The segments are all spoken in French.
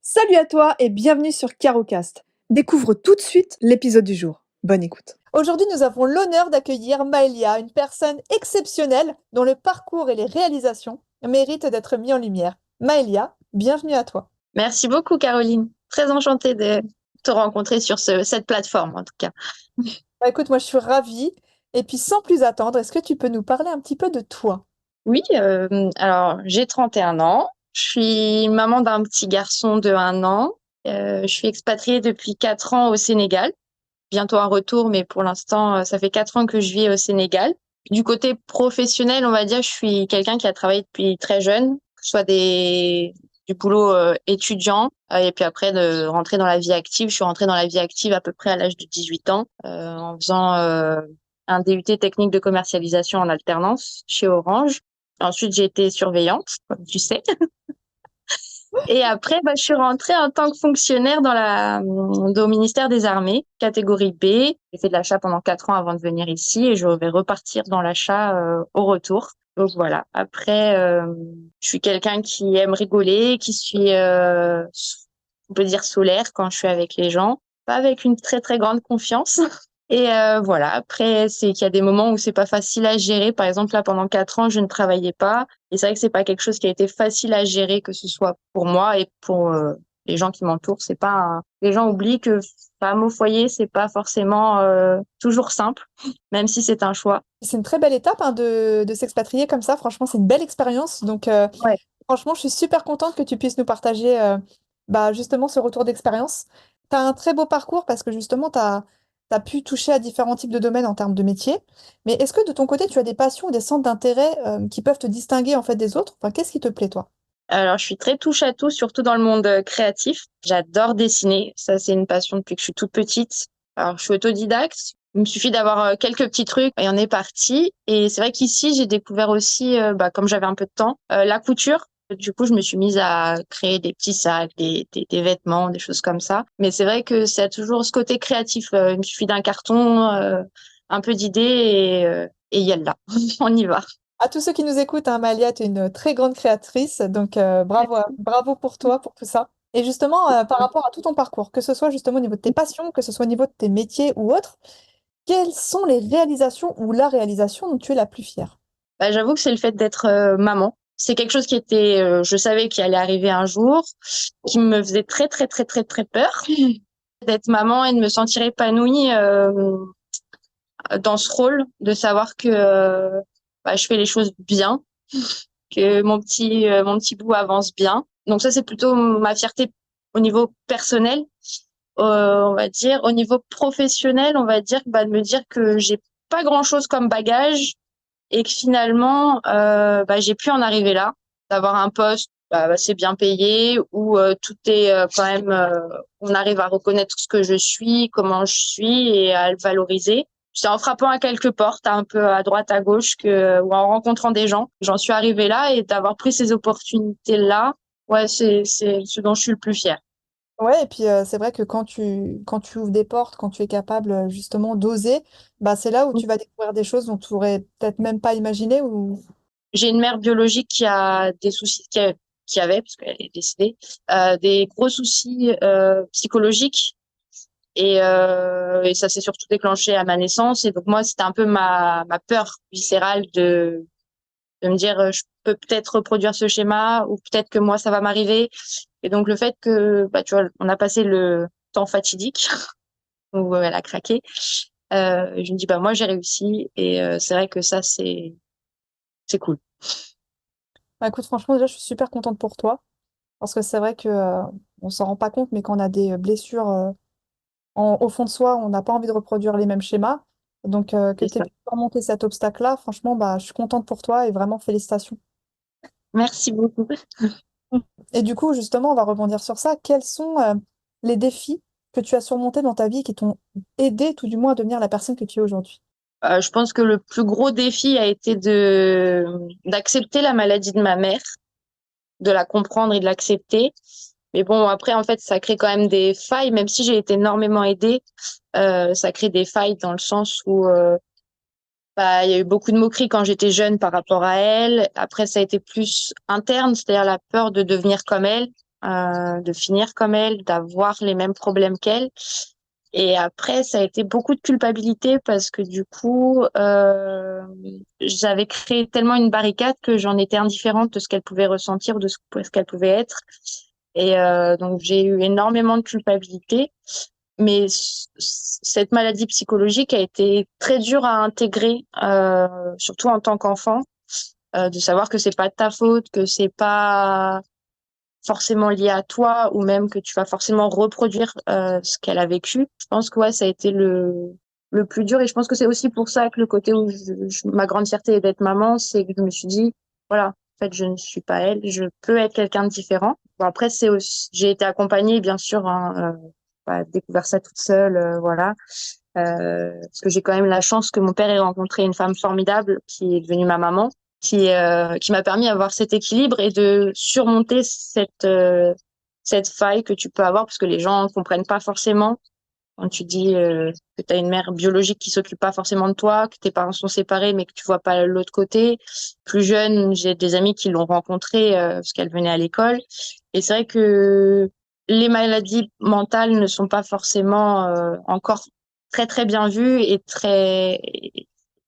Salut à toi et bienvenue sur Carocast. Découvre tout de suite l'épisode du jour. Bonne écoute. Aujourd'hui, nous avons l'honneur d'accueillir Maëlia, une personne exceptionnelle dont le parcours et les réalisations méritent d'être mis en lumière. Maëlia, bienvenue à toi. Merci beaucoup, Caroline. Très enchantée de te rencontrer sur cette plateforme, en tout cas. Écoute, moi je suis ravie. Et puis sans plus attendre, est-ce que tu peux nous parler un petit peu de toi? Oui, alors j'ai 31 ans. Je suis maman d'un petit garçon de 1 an. Je suis expatriée depuis 4 ans au Sénégal. Bientôt un retour, mais pour l'instant, ça fait 4 ans que je vis au Sénégal. Du côté professionnel, on va dire, je suis quelqu'un qui a travaillé depuis très jeune, que ce soit du boulot étudiant, et puis après de rentrer dans la vie active. Je suis rentrée dans la vie active à peu près à l'âge de 18 ans, en faisant un DUT technique de commercialisation en alternance chez Orange. Ensuite, j'ai été surveillante, comme tu sais. Et après, je suis rentrée en tant que fonctionnaire au ministère des Armées, catégorie B. J'ai fait de l'achat pendant 4 ans avant de venir ici et je vais repartir dans l'achat au retour. Donc voilà. Après, je suis quelqu'un qui aime rigoler, qui suis, on peut dire, solaire quand je suis avec les gens, pas avec une très très grande confiance. Et voilà. Après, c'est qu'il y a des moments où c'est pas facile à gérer. Par exemple, là, pendant 4 ans, je ne travaillais pas. Et c'est vrai que c'est pas quelque chose qui a été facile à gérer, que ce soit pour moi et pour les gens qui m'entourent. C'est pas Les gens oublient que femme au foyer, c'est pas forcément toujours simple, même si c'est un choix. C'est une très belle étape hein, de s'expatrier comme ça. Franchement, c'est une belle expérience. Donc, Ouais. franchement, je suis super contente que tu puisses nous partager justement ce retour d'expérience. Tu as un très beau parcours parce que justement, tu as pu toucher à différents types de domaines en termes de métier. Mais est-ce que de ton côté, tu as des passions ou des centres d'intérêt qui peuvent te distinguer en fait des autres? Enfin, qu'est-ce qui te plaît, toi? Alors, je suis très touche à tout, surtout dans le monde créatif. J'adore dessiner. Ça, c'est une passion depuis que je suis toute petite. Alors, je suis autodidacte. Il me suffit d'avoir quelques petits trucs et on est parti. Et c'est vrai qu'ici, j'ai découvert aussi, comme j'avais un peu de temps, la couture. Du coup, je me suis mise à créer des petits sacs, des vêtements, des choses comme ça. Mais c'est vrai que ça a toujours ce côté créatif. Il me suffit d'un carton, un peu d'idées et yallah, on y va. À tous ceux qui nous écoutent, hein, Malia, tu es une très grande créatrice, donc bravo, bravo pour toi, pour tout ça. Et justement, par rapport à tout ton parcours, que ce soit justement au niveau de tes passions, que ce soit au niveau de tes métiers ou autres, quelles sont les réalisations ou la réalisation dont tu es la plus fière? J'avoue que c'est le fait d'être maman. C'est quelque chose je savais qu'il allait arriver un jour, qui me faisait très très très très très peur d'être maman et de me sentir épanouie dans ce rôle, de savoir que je fais les choses bien, que mon petit bout avance bien. Donc ça c'est plutôt ma fierté au niveau personnel, on va dire. Au niveau professionnel, on va dire de me dire que j'ai pas grand-chose comme bagage et que finalement j'ai pu en arriver là, d'avoir un poste assez bien payé où tout est quand même on arrive à reconnaître ce que je suis, comment je suis et à le valoriser. C'est en frappant à quelques portes, un peu à droite, à gauche, ou en rencontrant des gens, j'en suis arrivée là et d'avoir pris ces opportunités-là, ouais, c'est ce dont je suis le plus fière. Ouais, et puis c'est vrai que quand tu ouvres des portes, quand tu es capable justement d'oser, bah, c'est là où tu vas découvrir des choses dont tu aurais peut-être même pas imaginé ou... J'ai une mère biologique qui a des soucis, qui avait, parce qu'elle est décédée, des gros soucis psychologiques. Et ça s'est surtout déclenché à ma naissance. Et donc moi, c'était un peu ma peur viscérale de me dire, je peux peut-être reproduire ce schéma ou peut-être que moi, ça va m'arriver. Et donc le fait que, tu vois, on a passé le temps fatidique où elle a craqué. Je me dis, moi, j'ai réussi. Et c'est vrai que ça, c'est cool. Bah, écoute, franchement, déjà, je suis super contente pour toi, parce que c'est vrai que on s'en rend pas compte, mais quand on a des blessures au fond de soi, on n'a pas envie de reproduire les mêmes schémas. Donc, que C'est tu aies ça. pu surmonter cet obstacle-là, franchement, bah, je suis contente pour toi et vraiment félicitations. Merci beaucoup. Mm. Et du coup, justement, on va rebondir sur ça. Quels sont les défis que tu as surmontés dans ta vie qui t'ont aidé, tout du moins, à devenir la personne que tu es aujourd'hui? Je pense que le plus gros défi a été d'accepter la maladie de ma mère, de la comprendre et de l'accepter. Mais bon, après, en fait, ça crée quand même des failles, même si j'ai été énormément aidée, ça crée des failles dans le sens où il y a eu beaucoup de moqueries quand j'étais jeune par rapport à elle. Après, ça a été plus interne, c'est-à-dire la peur de devenir comme elle, de finir comme elle, d'avoir les mêmes problèmes qu'elle. Et après, ça a été beaucoup de culpabilité parce que du coup, j'avais créé tellement une barricade que j'en étais indifférente de ce qu'elle pouvait ressentir, de ce qu'elle pouvait être. Et donc, j'ai eu énormément de culpabilité. Mais cette maladie psychologique a été très dure à intégrer, surtout en tant qu'enfant, de savoir que c'est pas de ta faute, que c'est pas forcément lié à toi ou même que tu vas forcément reproduire ce qu'elle a vécu. Je pense que ouais, ça a été le plus dur et je pense que c'est aussi pour ça que le côté où ma grande fierté est d'être maman, c'est que je me suis dit voilà, en fait, je ne suis pas elle, je peux être quelqu'un de différent. Bon, après, c'est aussi, j'ai été accompagnée, bien sûr, hein, découvert ça toute seule, voilà. Parce que j'ai quand même la chance que mon père ait rencontré une femme formidable qui est devenue ma maman, qui m'a permis d'avoir cet équilibre et de surmonter cette faille que tu peux avoir parce que les gens ne comprennent pas forcément quand tu dis que tu as une mère biologique qui s'occupe pas forcément de toi, que tes parents sont séparés mais que tu vois pas l'autre côté. Plus jeune, j'ai des amis qui l'ont rencontrée parce qu'elle venait à l'école. Et c'est vrai que les maladies mentales ne sont pas forcément encore très très bien vues et très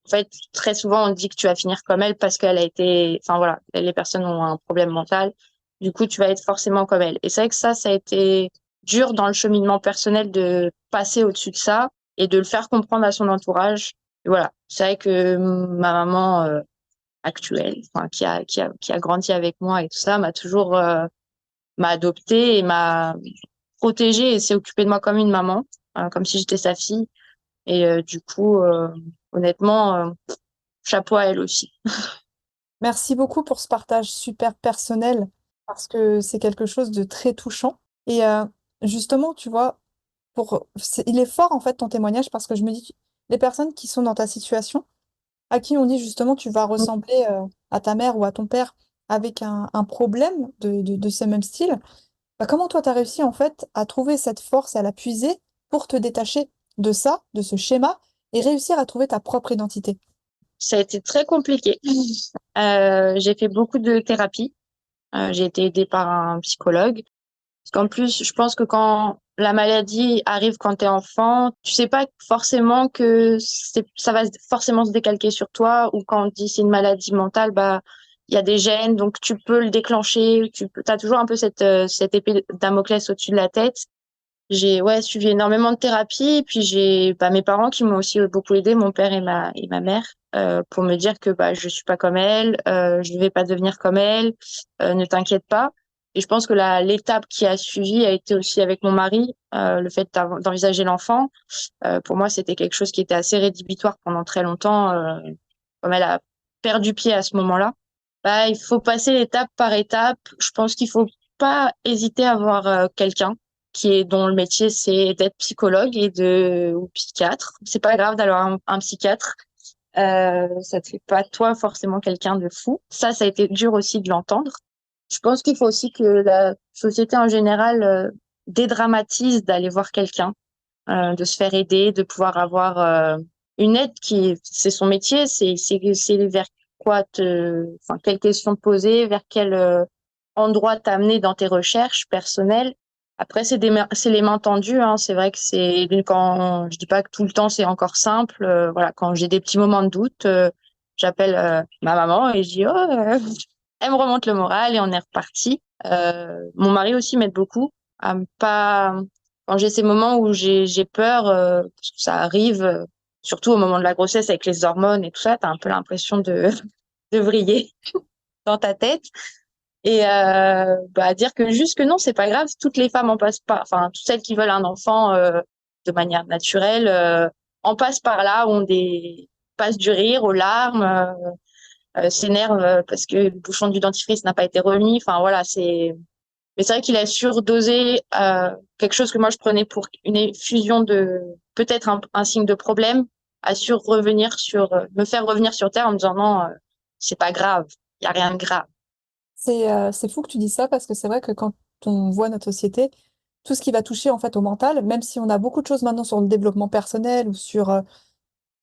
en fait très souvent on dit que tu vas finir comme elle parce qu'elle a été enfin voilà, les personnes ont un problème mental. Du coup, tu vas être forcément comme elle. Et c'est vrai que ça a été dur dans le cheminement personnel de passer au-dessus de ça et de le faire comprendre à son entourage. Et voilà, c'est vrai que ma maman actuelle, enfin qui a grandi avec moi et tout ça, m'a toujours m'a adoptée et m'a protégée et s'est occupée de moi comme une maman, comme si j'étais sa fille. Et du coup, honnêtement, chapeau à elle aussi. Merci beaucoup pour ce partage super personnel parce que c'est quelque chose de très touchant. Et justement, tu vois, il est fort en fait ton témoignage parce que je me dis, les personnes qui sont dans ta situation, à qui on dit justement tu vas ressembler à ta mère ou à ton père avec un problème de ce même style, bah, comment toi tu as réussi en fait à trouver cette force et à la puiser pour te détacher de ça, de ce schéma et réussir à trouver ta propre identité? Ça a été très compliqué. J'ai fait beaucoup de thérapie. J'ai été aidée par un psychologue. Parce qu'en plus, je pense que quand la maladie arrive quand t'es enfant, tu sais pas forcément que ça va forcément se décalquer sur toi, ou quand on dit c'est une maladie mentale, bah, il y a des gènes, donc tu peux le déclencher, t'as toujours un peu cette épée Damoclès au-dessus de la tête. J'ai, ouais, suivi énormément de thérapie, puis j'ai, bah, mes parents qui m'ont aussi beaucoup aidé, mon père et ma mère, pour me dire que, bah, je suis pas comme elle, je ne vais pas devenir comme elle, ne t'inquiète pas. Et je pense que l'étape qui a suivi a été aussi avec mon mari, le fait d'envisager l'enfant. Pour moi, c'était quelque chose qui était assez rédhibitoire pendant très longtemps, comme elle a perdu pied à ce moment-là. Bah, il faut passer étape par étape. Je pense qu'il faut pas hésiter à voir quelqu'un dont le métier c'est d'être psychologue ou psychiatre. C'est pas grave d'avoir un psychiatre. Ça te fait pas toi forcément quelqu'un de fou. Ça a été dur aussi de l'entendre. Je pense qu'il faut aussi que la société en général dédramatise d'aller voir quelqu'un, de se faire aider, de pouvoir avoir une aide c'est son métier, c'est vers enfin, quelle question te poser, vers quel endroit t'amener dans tes recherches personnelles. Après, c'est les mains tendues, hein. C'est vrai que je dis pas que tout le temps c'est encore simple. Voilà, quand j'ai des petits moments de doute, j'appelle ma maman et je dis, elle me remonte le moral et on est reparti. Mon mari aussi m'aide beaucoup à me pas, quand j'ai ces moments où j'ai peur, parce que ça arrive, surtout au moment de la grossesse avec les hormones et tout ça, t'as un peu l'impression de vriller dans ta tête. Et bah, dire que juste que non, c'est pas grave, toutes les femmes en passent pas, enfin, toutes celles qui veulent un enfant de manière naturelle en passent par là, passent du rire aux larmes, s'énervent parce que le bouchon du dentifrice n'a pas été remis. Enfin voilà, mais c'est vrai qu'il a surdosé quelque chose que moi je prenais pour une effusion de peut-être un signe de problème, a su me faire revenir sur terre en me disant non, c'est pas grave, il y a rien de grave. C'est fou que tu dis ça parce que c'est vrai que quand on voit notre société, tout ce qui va toucher en fait au mental, même si on a beaucoup de choses maintenant sur le développement personnel ou sur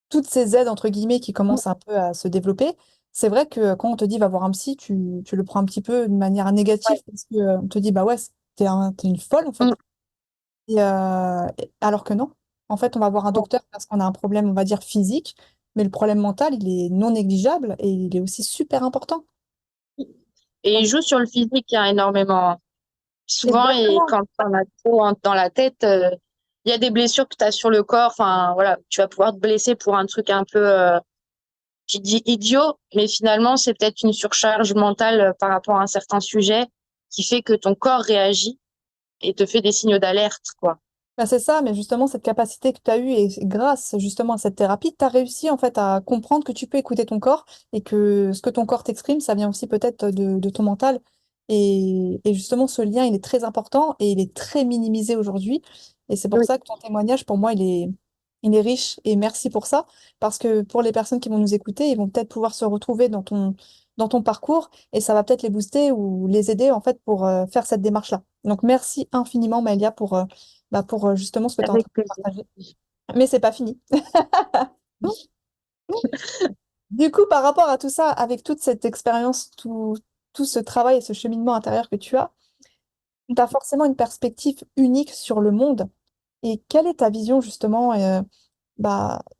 toutes ces aides entre guillemets qui commencent un peu à se développer, c'est vrai que quand on te dit va voir un psy, tu le prends un petit peu de manière négative parce que on te dit bah ouais, t'es une folle, en fait. Mm. Alors que non. En fait, on va voir un docteur parce qu'on a un problème, on va dire, physique, mais le problème mental, il est non négligeable et il est aussi super important. Et il Donc, joue sur le physique, hein, énormément. Souvent, et exactement. quand t'en as trop dans la tête, il y a des blessures que tu as sur le corps. Enfin, voilà, tu vas pouvoir te blesser pour un truc un peu, tu te dis idiot, mais finalement, c'est peut-être une surcharge mentale par rapport à un certain sujet qui fait que ton corps réagit et te fait des signaux d'alerte, quoi. Bah, c'est ça, mais justement, cette capacité que tu as eue, et grâce justement à cette thérapie, tu as réussi en fait à comprendre que tu peux écouter ton corps et que ce que ton corps t'exprime, ça vient aussi peut-être de ton mental. Et justement, ce lien, il est très important et il est très minimisé aujourd'hui. Et c'est pour Oui. ça que ton témoignage, pour moi, il est riche. Et merci pour ça, parce que pour les personnes qui vont nous écouter, ils vont peut-être pouvoir se retrouver dans ton parcours et ça va peut-être les booster ou les aider en fait pour faire cette démarche-là. Donc, merci infiniment, Maëlia, pour justement ce que tu es en Avec train de plaisir. partager. Mais c'est pas fini. Du coup, par rapport à tout ça, avec toute cette expérience, tout ce travail et ce cheminement intérieur que tu as forcément une perspective unique sur le monde. Et quelle est ta vision justement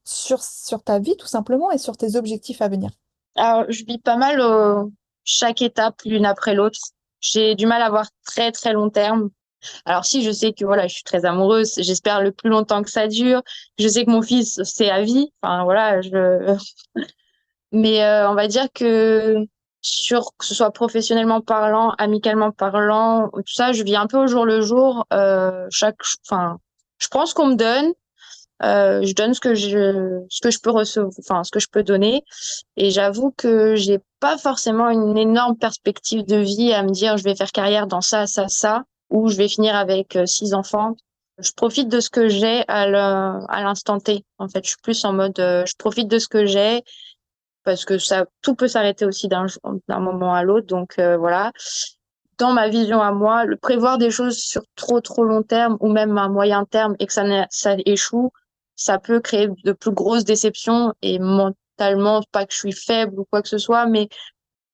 sur ta vie tout simplement et sur tes objectifs à venir? Alors, je vis pas mal chaque étape l'une après l'autre. J'ai du mal à voir très très long terme. Alors si je sais que voilà, je suis très amoureuse, j'espère le plus longtemps que ça dure. Je sais que mon fils c'est à vie. Enfin voilà, mais on va dire que que ce soit professionnellement parlant, amicalement parlant, tout ça, je vis un peu au jour le jour. Enfin, je prends ce qu'on me donne. Je donne ce que je peux recevoir, enfin ce que je peux donner. Et j'avoue que j'ai pas forcément une énorme perspective de vie à me dire je vais faire carrière dans ça, ça, ça, ou je vais finir avec 6 enfants. Je profite de ce que j'ai à l'instant T. En fait, je suis plus en mode je profite de ce que j'ai parce que ça tout peut s'arrêter aussi d'un moment à l'autre. Donc voilà. Dans ma vision à moi, le prévoir des choses sur trop trop long terme ou même à moyen terme et que ça échoue, ça peut créer de plus grosses déceptions et mentalement, pas que je suis faible ou quoi que ce soit, mais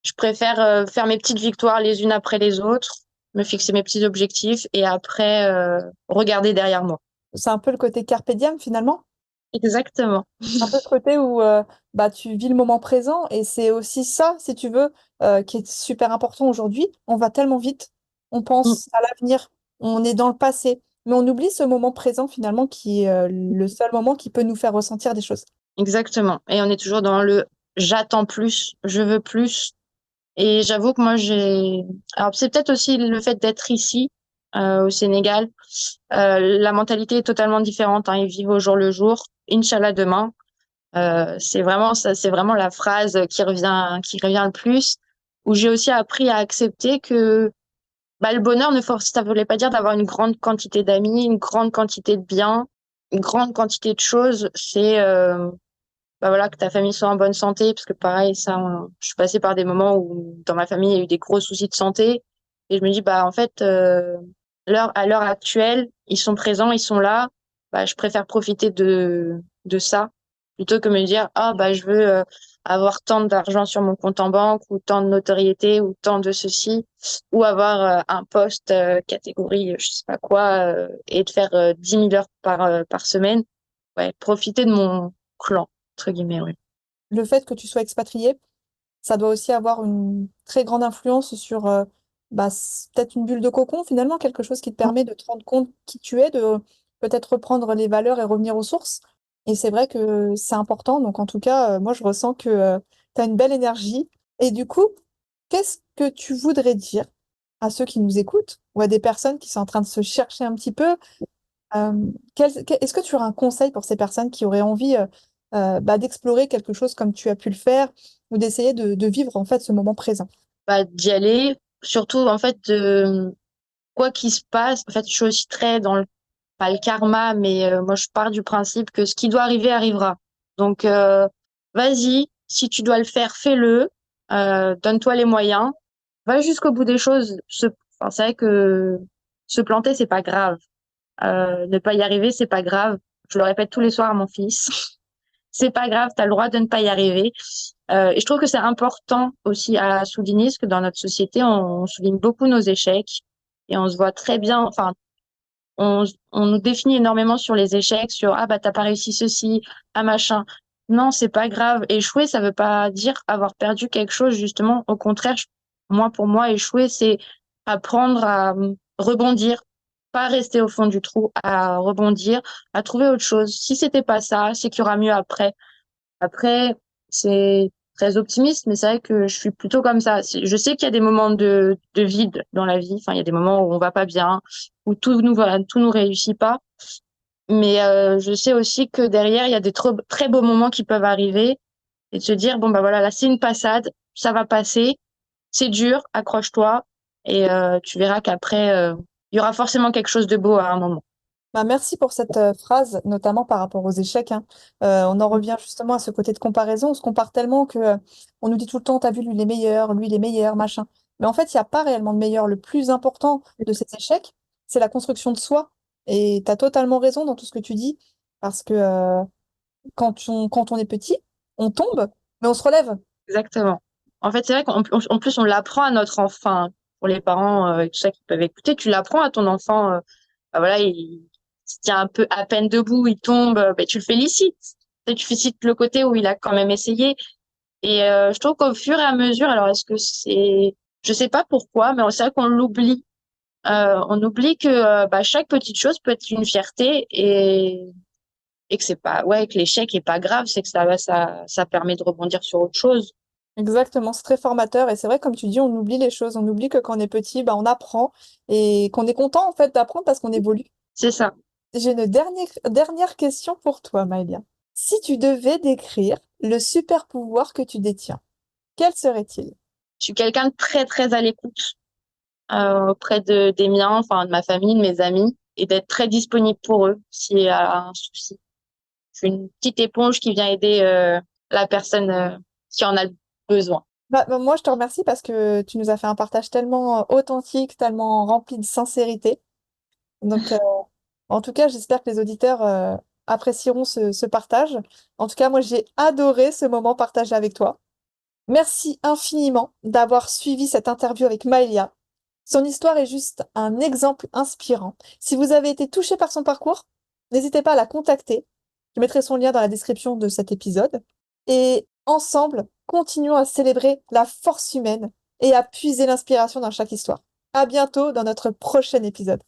je préfère faire mes petites victoires les unes après les autres, me fixer mes petits objectifs et après regarder derrière moi. C'est un peu le côté carpe diem finalement. Exactement. Un peu ce côté où tu vis le moment présent et c'est aussi ça, si tu veux, qui est super important aujourd'hui. On va tellement vite, on Mm. pense à l'avenir, on est dans le passé, mais on oublie ce moment présent finalement qui est le seul moment qui peut nous faire ressentir des choses. Exactement. Et on est toujours dans le j'attends plus, je veux plus. Et j'avoue que moi, Alors, c'est peut-être aussi le fait d'être ici, au Sénégal. La mentalité est totalement différente, hein. Ils vivent au jour le jour. Inch'Allah demain. C'est vraiment ça, c'est vraiment la phrase qui revient le plus. Où j'ai aussi appris à accepter que bah, le bonheur ça voulait pas dire d'avoir une grande quantité d'amis, une grande quantité de biens, une grande quantité de choses. C'est bah voilà, que ta famille soit en bonne santé, parce que pareil, je suis passée par des moments où dans ma famille, il y a eu des gros soucis de santé, et je me dis, bah en fait, à l'heure actuelle, ils sont présents, ils sont là, bah je préfère profiter de ça, plutôt que me dire, ah bah je veux avoir tant d'argent sur mon compte en banque, ou tant de notoriété, ou tant de ceci, ou avoir un poste catégorie, je sais pas quoi, et de faire 10 000 heures par semaine. Ouais, profiter de mon clan entre guillemets, oui. Le fait que tu sois expatrié, ça doit aussi avoir une très grande influence sur peut-être une bulle de cocon, finalement, quelque chose qui te permet de te rendre compte qui tu es, de peut-être reprendre les valeurs et revenir aux sources. Et c'est vrai que c'est important. Donc, en tout cas, moi, je ressens que tu as une belle énergie. Et du coup, qu'est-ce que tu voudrais dire à ceux qui nous écoutent ou à des personnes qui sont en train de se chercher un petit peu? Est-ce que tu aurais un conseil pour ces personnes qui auraient envie d'explorer quelque chose comme tu as pu le faire ou d'essayer de vivre en fait ce moment présent? Bah, d'y aller, surtout en fait, quoi qu'il se passe, en fait, je suis aussi très dans pas le karma, mais moi je pars du principe que ce qui doit arriver arrivera. Donc vas-y, si tu dois le faire, fais-le, donne-toi les moyens, va jusqu'au bout des choses. Enfin, c'est vrai que se planter, c'est pas grave. Ne pas y arriver, c'est pas grave. Je le répète tous les soirs à mon fils. C'est pas grave, tu as le droit de ne pas y arriver. Et je trouve que c'est important aussi à souligner, parce que dans notre société, on souligne beaucoup nos échecs. et on se voit très bien, enfin, on nous définit énormément sur les échecs, sur ah bah t'as pas réussi ceci, ah machin. Non, c'est pas grave. Échouer, ça veut pas dire avoir perdu quelque chose, justement. Au contraire, moi, pour moi, échouer, c'est apprendre à rebondir, pas rester au fond du trou, à rebondir, à trouver autre chose. Si c'était pas ça, c'est qu'il y aura mieux après. Après, c'est très optimiste, mais c'est vrai que je suis plutôt comme ça. Je sais qu'il y a des moments de vide dans la vie. Enfin, il y a des moments où on va pas bien, où tout nous réussit pas. Mais je sais aussi que derrière, il y a des très beaux moments qui peuvent arriver et de se dire, bon, bah voilà, là, c'est une passade, ça va passer, c'est dur, accroche-toi et tu verras qu'après, il y aura forcément quelque chose de beau à un moment. Bah, merci pour cette phrase, notamment par rapport aux échecs, hein. On en revient justement à ce côté de comparaison. On se compare tellement que on nous dit tout le temps, t'as vu, lui, il est meilleur, machin. Mais en fait, il n'y a pas réellement de meilleur. Le plus important de ces échecs, c'est la construction de soi. Et tu as totalement raison dans tout ce que tu dis, parce que quand on est petit, on tombe, mais on se relève. Exactement. En fait, c'est vrai qu'en plus, on l'apprend à notre enfant, pour les parents et tout ça qui peuvent écouter, tu l'apprends à ton enfant. Bah voilà, il se tient un peu à peine debout, il tombe, bah, tu le félicites. Tu félicites le côté où il a quand même essayé. Et je trouve qu'au fur et à mesure, alors est-ce que c'est, je sais pas pourquoi, mais c'est vrai qu'on l'oublie. On oublie que bah, chaque petite chose peut être une fierté et que c'est pas, ouais, que l'échec est pas grave, c'est que ça permet de rebondir sur autre chose. Exactement, c'est très formateur. Et c'est vrai, comme tu dis, on oublie les choses. On oublie que quand on est petit, bah, on apprend et qu'on est content en fait d'apprendre parce qu'on évolue. C'est ça. J'ai une dernière question pour toi, Maëlia. Si tu devais décrire le super pouvoir que tu détiens, quel serait-il? Je suis quelqu'un de très très à l'écoute auprès des miens, enfin de ma famille, de mes amis, et d'être très disponible pour eux s'il y a un souci. Je suis une petite éponge qui vient aider la personne qui en a besoin. Moi, je te remercie parce que tu nous as fait un partage tellement authentique, tellement rempli de sincérité. Donc, en tout cas, j'espère que les auditeurs apprécieront ce partage. En tout cas, moi, j'ai adoré ce moment partagé avec toi. Merci infiniment d'avoir suivi cette interview avec Maëlia. Son histoire est juste un exemple inspirant. Si vous avez été touché par son parcours, n'hésitez pas à la contacter. Je mettrai son lien dans la description de cet épisode. Et ensemble, continuons à célébrer la force humaine et à puiser l'inspiration dans chaque histoire. À bientôt dans notre prochain épisode.